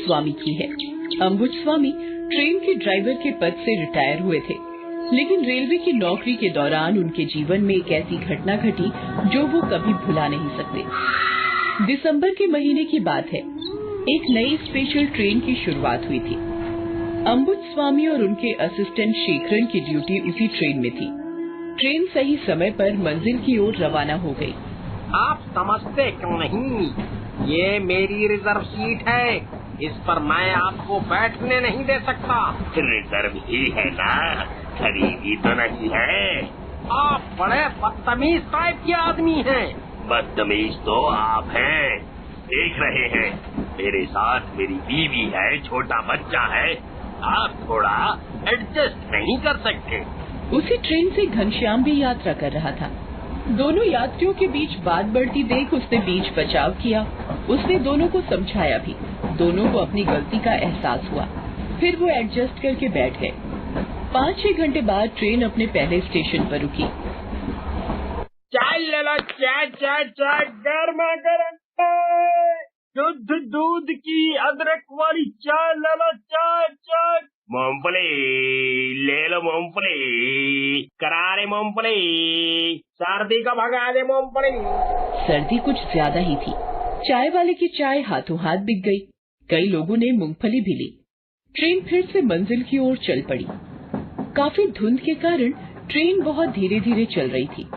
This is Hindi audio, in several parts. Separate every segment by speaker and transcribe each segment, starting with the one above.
Speaker 1: स्वामी की है। अंबुज स्वामी ट्रेन के ड्राइवर के पद से रिटायर हुए थे, लेकिन रेलवे की नौकरी के दौरान उनके जीवन में एक ऐसी घटना घटी जो वो कभी भुला नहीं सकते। दिसंबर के महीने की बात है। एक नई स्पेशल ट्रेन की शुरुआत हुई थी। अंबुज स्वामी और उनके असिस्टेंट शेखरन की ड्यूटी उसी ट्रेन में थी। ट्रेन सही समय पर मंजिल की ओर रवाना हो गई।
Speaker 2: आप समझते क्यों नहीं, ये मेरी रिजर्व सीट है, इस पर मैं आपको बैठने नहीं दे सकता।
Speaker 3: रिजर्व ही है ना, खरीदी तो नहीं है।
Speaker 2: आप बड़े बदतमीज टाइप के आदमी हैं।
Speaker 3: बदतमीज तो आप हैं। देख रहे हैं, मेरे साथ मेरी बीवी है, छोटा बच्चा है, आप थोड़ा एडजस्ट नहीं कर सकते।
Speaker 1: उसी ट्रेन से घनश्याम भी यात्रा कर रहा था। दोनों यात्रियों के बीच बात बढ़ती देख उसने बीच बचाव किया। उसने दोनों को समझाया भी। दोनों को अपनी गलती का एहसास हुआ। फिर वो एडजस्ट करके बैठ गए। 5-6 घंटे बाद ट्रेन अपने पहले स्टेशन पर रुकी।
Speaker 2: चाय ले लो, चाय चाय चाय, गर्मा गर्म चाय, शुद्ध दूध की अदरक वाली चाय ले लो, चाय चाय।
Speaker 3: मूंगफली ले लो, मूंगफली, करारे मूंगफली, सर्दी का भगा दे मूंगफली।
Speaker 1: सर्दी कुछ ज्यादा ही थी। चाय वाले की चाय हाथों हाथ बिक गई। कई लोगों ने मूंगफली भी ली। ट्रेन फिर से मंजिल की ओर चल पड़ी। काफी धुंध के कारण ट्रेन बहुत धीरे धीरे चल रही थी।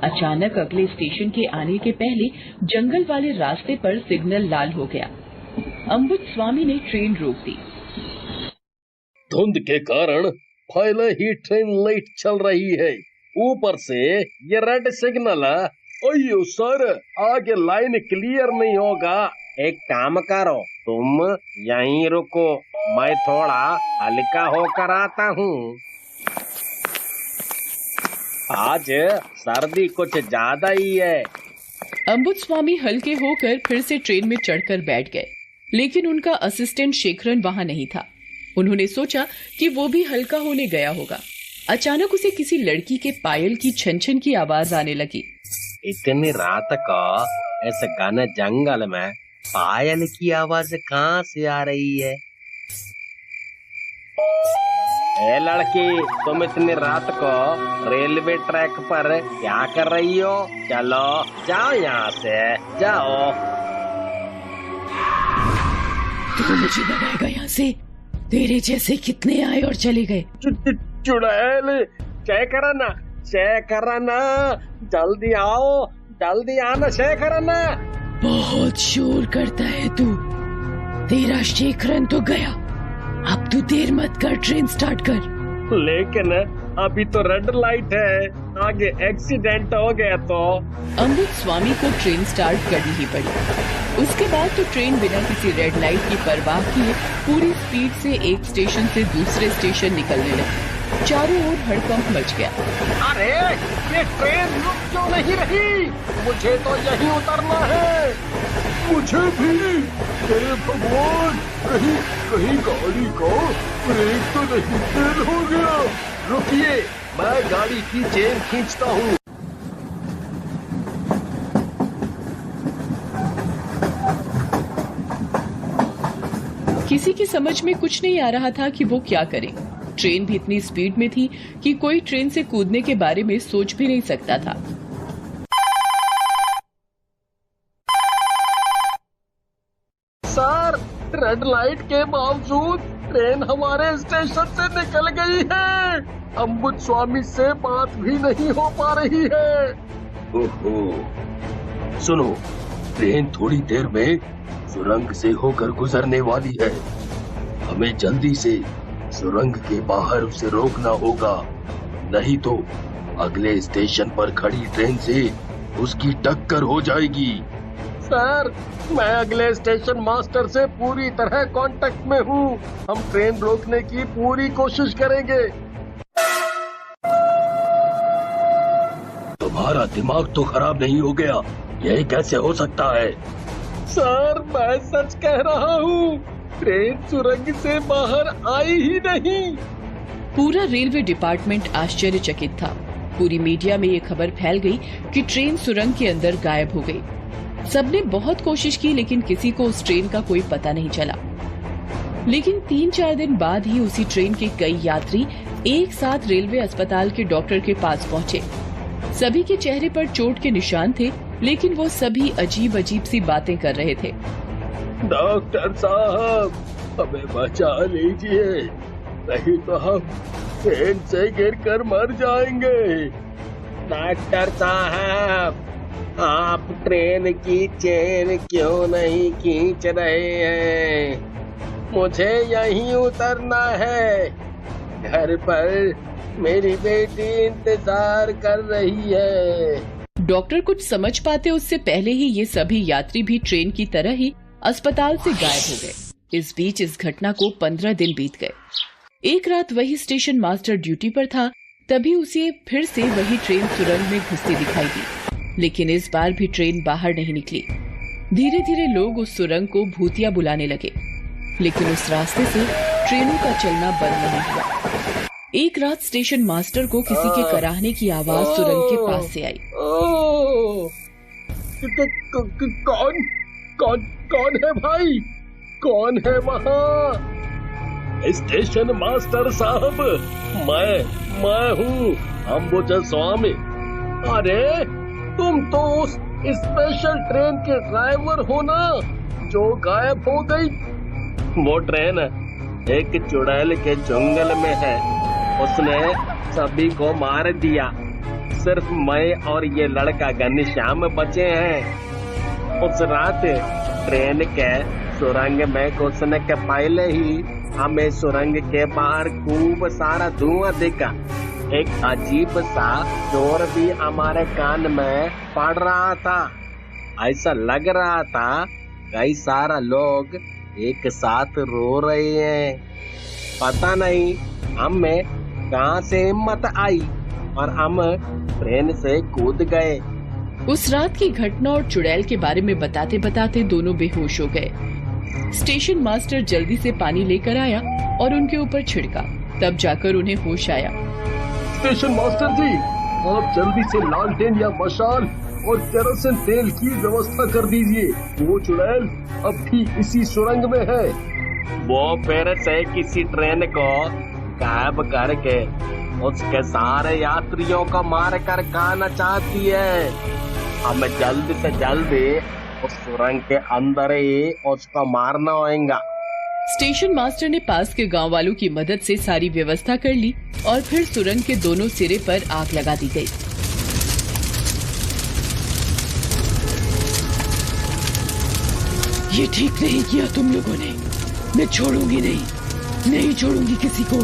Speaker 1: अचानक अगले स्टेशन के आने के पहले जंगल वाले रास्ते पर सिग्नल लाल हो गया। अंबुज स्वामी ने ट्रेन रोक दी।
Speaker 4: धुंध के कारण पहले ही ट्रेन लेट चल रही है, ऊपर से ये रेड सिग्नल है। अयो सर, आगे लाइन क्लियर नहीं होगा।
Speaker 2: एक काम करो, तुम यहीं रुको, मैं थोड़ा हल्का होकर आता हूँ। आज सर्दी कुछ ज्यादा ही है।
Speaker 1: अंबुज स्वामी हल्के होकर फिर से ट्रेन में चढ़कर बैठ गए, लेकिन उनका असिस्टेंट शेखरन वहाँ नहीं था। उन्होंने सोचा कि वो भी हल्का होने गया होगा। अचानक उसे किसी लड़की के पायल की छन छन की आवाज आने लगी।
Speaker 2: इतनी रात को ऐसे घने जंगल में पायल की आवाज कहाँ से आ रही है? ए लड़की, तुम इतनी रात को रेलवे ट्रैक पर क्या कर रही हो? चलो जाओ यहाँ से, जाओ।
Speaker 1: तू मुझे भगाएगा यहाँ से? तेरे जैसे कितने आए और चले गए।
Speaker 2: चुड़ैल, शेखरना, जल्दी आओ, जल्दी आना शेखरना।
Speaker 1: बहुत शोर करता है तू। तेरा शेखरन तो गया, अब तू देर मत कर, ट्रेन स्टार्ट कर।
Speaker 2: लेकिन अभी तो रेड लाइट है, आगे एक्सीडेंट हो गया तो।
Speaker 1: अंबुज स्वामी को ट्रेन स्टार्ट करनी ही पड़ी। उसके बाद तो ट्रेन बिना किसी रेड लाइट की परवाह किए पूरी स्पीड से एक स्टेशन से दूसरे स्टेशन निकलने लगी। चारों ओर हड़कंप मच गया।
Speaker 2: अरे ये ट्रेन रुक क्यों नहीं रही? मुझे तो यहीं उतरना है।
Speaker 4: मुझे भी। हे भगवान, कहीं कहीं गाड़ी का ब्रेक तो नहीं फेल हो गया। रुकिए, मैं गाड़ी की चेन खींचता हूँ।
Speaker 1: किसी की समझ में कुछ नहीं आ रहा था कि वो क्या करे। ट्रेन भी इतनी स्पीड में थी कि कोई ट्रेन से कूदने के बारे में सोच भी नहीं सकता था।
Speaker 4: सर, रेड लाइट के बावजूद ट्रेन हमारे स्टेशन से निकल गई है। अंबुज स्वामी से बात भी नहीं हो पा रही है। ओहो, सुनो, ट्रेन थोड़ी देर में सुरंग से होकर गुजरने वाली है। हमें जल्दी से सुरंग के बाहर उसे रोकना होगा, नहीं तो अगले स्टेशन पर खड़ी ट्रेन से उसकी टक्कर हो जाएगी। सर, मैं अगले स्टेशन मास्टर से पूरी तरह कांटेक्ट में हूँ। हम ट्रेन रोकने की पूरी कोशिश करेंगे। तुम्हारा दिमाग तो खराब नहीं हो गया? यह कैसे हो सकता है? सर, मैं सच कह रहा हूँ, ट्रेन सुरंग से बाहर आई ही नहीं।
Speaker 1: पूरा रेलवे डिपार्टमेंट आश्चर्यचकित था। पूरी मीडिया में ये खबर फैल गई कि ट्रेन सुरंग के अंदर गायब हो गई। सबने बहुत कोशिश की, लेकिन किसी को उस ट्रेन का कोई पता नहीं चला। लेकिन 3-4 दिन बाद ही उसी ट्रेन के कई यात्री एक साथ रेलवे अस्पताल के डॉक्टर के पास पहुंचे। सभी के चेहरे पर चोट के निशान थे, लेकिन वो सभी अजीब अजीब सी बातें कर रहे थे।
Speaker 4: डॉक्टर साहब, हमें बचा लीजिए, नहीं तो हम ट्रेन से गिरकर मर जाएंगे। डॉक्टर साहब, आप ट्रेन की चेन क्यों नहीं खींच रहे हैं? मुझे यहीं उतरना है। घर पर मेरी बेटी इंतजार कर रही है।
Speaker 1: डॉक्टर कुछ समझ पाते उससे पहले ही ये सभी यात्री भी ट्रेन की तरह ही अस्पताल से गायब हो गए। इस बीच इस घटना को 15 दिन बीत गए। एक रात वही स्टेशन मास्टर ड्यूटी पर था, तभी उसे फिर से वही ट्रेन सुरंग में घुसती दिखाई दी, लेकिन इस बार भी ट्रेन बाहर नहीं निकली। धीरे धीरे लोग उस सुरंग को भूतिया बुलाने लगे, लेकिन उस रास्ते से ट्रेनों का चलना बंद नहीं हुआ। एक रात स्टेशन मास्टर को किसी के कराहने की आवाज सुरंग के पास से आई।
Speaker 4: कौन है भाई? कौन है वहाँ? स्टेशन मास्टर साहब, मैं हूँ अम्बुज स्वामी। अरे, तुम तो उस स्पेशल ट्रेन के ड्राइवर हो ना, जो गायब हो गई? वो ट्रेन एक चुड़ैल के जंगल में है, उसने सभी को मार दिया। सिर्फ मैं और ये लड़का घनश्याम बचे हैं। उस रात ट्रेन के सुरंग में घुसने के पहले ही हमें सुरंग के बाहर खूब सारा धुआं दिखा। एक अजीब सा शोर भी हमारे कान में पड़ रहा था। ऐसा लग रहा था कई सारा लोग एक साथ रो रहे हैं। पता नहीं हमें कहां से हिम्मत आई और हम ट्रेन से कूद गए।
Speaker 1: उस रात की घटना और चुड़ैल के बारे में बताते बताते दोनों बेहोश हो गए। स्टेशन मास्टर जल्दी से पानी लेकर आया और उनके ऊपर छिड़का, तब जाकर उन्हें होश आया।
Speaker 4: स्टेशन मास्टर जी, आप जल्दी से लालटेन या मशाल और केरोसिन तेल की व्यवस्था कर दीजिए। वो चुड़ैल अब भी इसी सुरंग में है। वो फिर से किसी ट्रेन को गायब करके उसके सारे यात्रियों को मार कर खाना चाहती है। हमें जल्दी से जल्दी उस सुरंग के अंदर ही उसको मारना होगा।
Speaker 1: स्टेशन मास्टर ने पास के गांव वालों की मदद से सारी व्यवस्था कर ली और फिर सुरंग के दोनों सिरे पर आग लगा दी गई। ये ठीक नहीं किया तुम लोगों ने। मैं छोड़ूंगी नहीं छोड़ूंगी किसी को।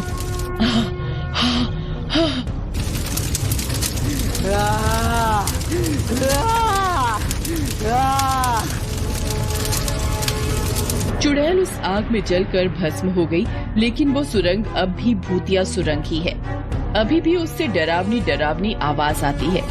Speaker 1: चुड़ैल उस आग में जलकर भस्म हो गई, लेकिन वो सुरंग अब भी भूतिया सुरंग ही है। अभी भी उससे डरावनी आवाज आती है।